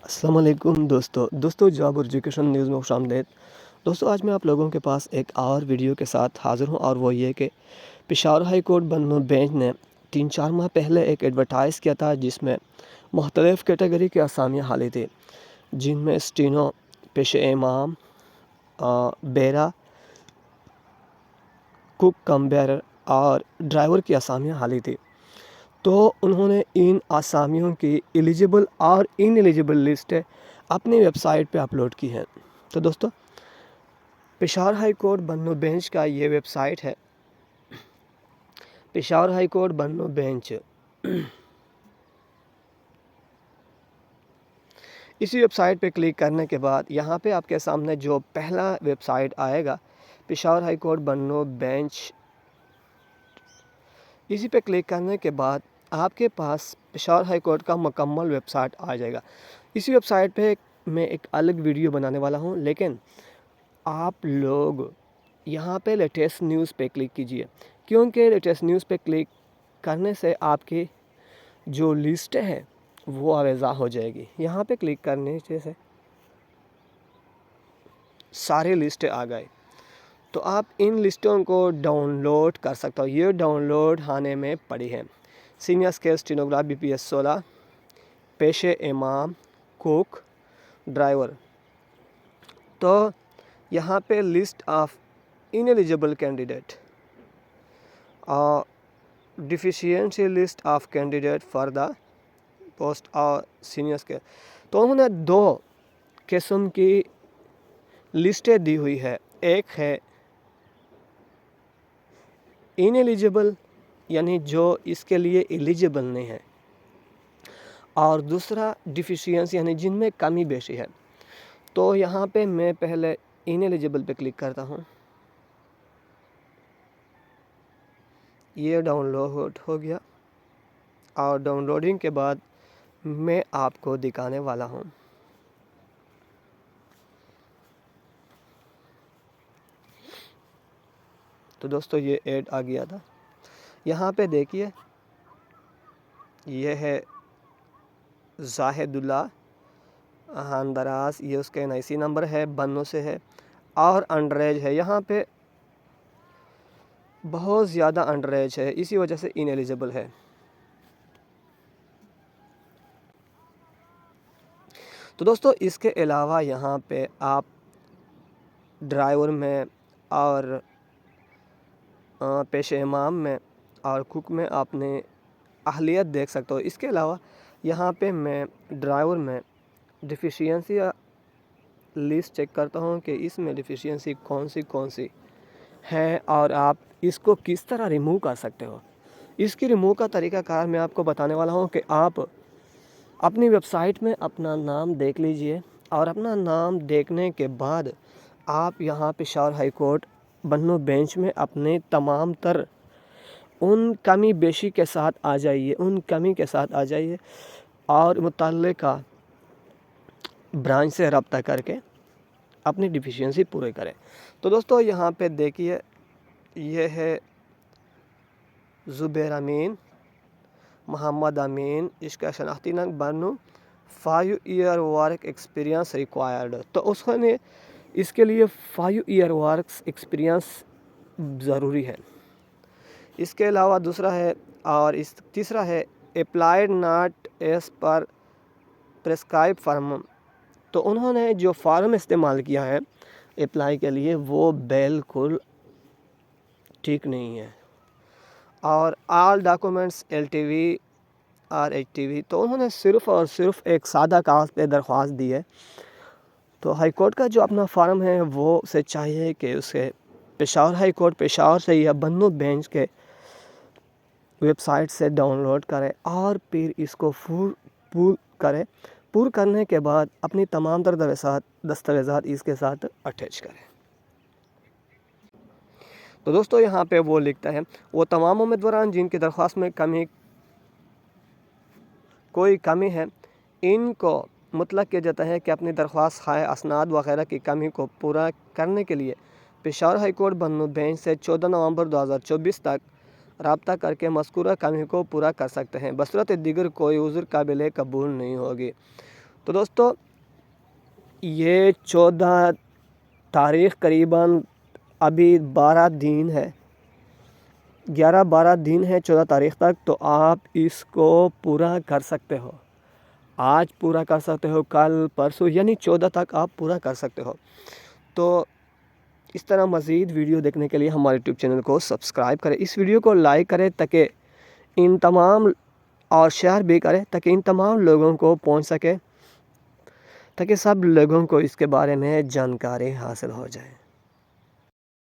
अस्सलाम वालेकुम दोस्तों जॉब और एजुकेशन न्यूज़ में खुशामदीद। दोस्तों आज मैं आप लोगों के पास एक और वीडियो के साथ हाज़िर हूँ और वो ये कि पेशावर हाई कोर्ट बन्नू बेंच ने 3-4 माह पहले एक एडवर्टाइज़ किया था जिसमें मुख्तलिफ़ कैटेगरी की असामियाँ हाली थी, जिनमें स्टीनो, पेशे इमाम, बेरा, कुक कम बेरर और ड्राइवर की असामियाँ हाली थी। तो उन्होंने इन आसामियों की एलिजिबल और इनएलिजिबल लिस्टें अपनी वेबसाइट पे अपलोड की हैं। तो दोस्तों पेशावर हाई कोर्ट बन्नू बेंच का ये वेबसाइट है, पेशावर हाई कोर्ट बन्नू बेंच। इसी वेबसाइट पे क्लिक करने के बाद यहाँ पे आपके सामने जो पहला वेबसाइट आएगा पेशावर हाई कोर्ट बन्नू बेंच, इसी पे क्लिक करने के बाद आपके पास पेशावर हाई कोर्ट का मुकम्मल वेबसाइट आ जाएगा। इसी वेबसाइट पे मैं एक अलग वीडियो बनाने वाला हूँ, लेकिन आप लोग यहाँ पे लेटेस्ट न्यूज़ पे क्लिक कीजिए, क्योंकि लेटेस्ट न्यूज़ पे क्लिक करने से आपकी जो लिस्टें हैं वो आवेज़ा हो जाएगी। यहाँ पे क्लिक करने से सारे लिस्टें आ गए, तो आप इन लिस्टों को डाउनलोड कर सकते हो। ये डाउनलोड आने में पड़ी है। सीनियर स्केल स्टेनोग्राफ BPS 16, पेशे इमाम, कुक, ड्राइवर। तो यहाँ पे लिस्ट ऑफ इनएलिजिबल कैंडिडेट और deficiency list of candidate for the post और सीनियर स्केल। तो उन्होंने 2 किस्म की लिस्टें दी हुई है। एक है इनएलिजिबल, यानी जो इसके लिए एलिजिबल नहीं है, और दूसरा डिफिशियंसी, यानी जिनमें कमी बेशी है। तो यहाँ पे मैं पहले इनएलिजिबल पे क्लिक करता हूँ। ये डाउनलोड हो गया और डाउनलोडिंग के बाद मैं आपको दिखाने वाला हूँ। तो दोस्तों ये ऐड आ गया था, यहाँ पे देखिए ये है जाहिदुल्ला हांदरास, ये उसका NIC नंबर है, बन्नू से है और अंडर एज है। यहाँ पे बहुत ज़्यादा अंडर एज है, इसी वजह से इनएलिजिबल है। तो दोस्तों इसके अलावा यहाँ पे आप ड्राइवर में और पेशे इमाम में और कुक में आपने अहलियत देख सकते हो। इसके अलावा यहाँ पे मैं ड्राइवर में डिफिशियंसी लिस्ट चेक करता हूँ कि इसमें डिफिशियंसी कौन सी है और आप इसको किस तरह रिमूव कर सकते हो। इसकी रिमूव का तरीक़ाकार मैं आपको बताने वाला हूँ कि आप अपनी वेबसाइट में अपना नाम देख लीजिए और अपना नाम देखने के बाद आप यहाँ पेशावर हाई कोर्ट बन्नू बेंच में अपने तमाम तर उन कमी बेशी के साथ आ जाइए, और मुतल्लिका ब्रांच से रब्ता करके अपनी डिफिशियंसी पूरी करें। तो दोस्तों यहाँ पे देखिए ये है ज़ुबैर अमीन, मोहम्मद अमीन, इसका शनाख्ती नंबर बन्नू, 5 ईयर वर्क एक्सपीरियंस रिक्वायर्ड। तो उसने इसके लिए 5 ईयर वर्क एक्सपीरियंस ज़रूरी है। इसके अलावा दूसरा है और तीसरा है applied not as per prescribe form. तो उन्होंने जो फार्म इस्तेमाल किया है अप्लाई के लिए वो बिल्कुल ठीक नहीं है। और ऑल डॉक्यूमेंट्स LTV और HTV। तो उन्होंने सिर्फ़ और सिर्फ एक सादा कागज़ पे दरख्वास्त दी है। तो हाई कोर्ट का जो अपना फार्म है वो उसे चाहिए कि उसे पेशावर हाई कोर्ट पेशावर से या बन्नू बेंच के वेबसाइट से डाउनलोड करें और फिर इसको पूर करने के बाद अपनी तमाम तर दस्तावेज़ात इसके साथ अटैच करें। तो दोस्तों यहाँ पे वो लिखता है वो तमाम उम्मीदवारान जिनकी दरख्वास्त में कोई कमी है, इनको मुतलक किया जाता है कि अपनी दरख्वास्त खाए असनाद वगैरह की कमी को पूरा करने के लिए पेशावर हाई कोर्ट बन्नू बेंच से 14 नवंबर 2024 तक राब्ता करके मज़कूरा कमी को पूरा कर सकते हैं। बसूरत दीगर कोई उज़्र काबिल कबूल नहीं होगी। تو دوستو یہ 14 تاریخ قریباً ابھی 12 دن ہے، 11-12 دن ہے 14 تاریخ تک، تو آپ اس کو پورا کر سکتے ہو، آج پورا کر سکتے ہو، کل پرسوں یعنی 14 تک آپ پورا کر سکتے ہو۔ تو اس طرح مزید ویڈیو دیکھنے کے لیے ہمارے یوٹیوب چینل کو سبسکرائب کریں، اس ویڈیو کو لائک کریں تاکہ ان تمام اور شیئر بھی کریں تاکہ ان تمام لوگوں کو پہنچ سکے، تاکہ سب لوگوں کو اس کے بارے میں جانکاری حاصل ہو جائے۔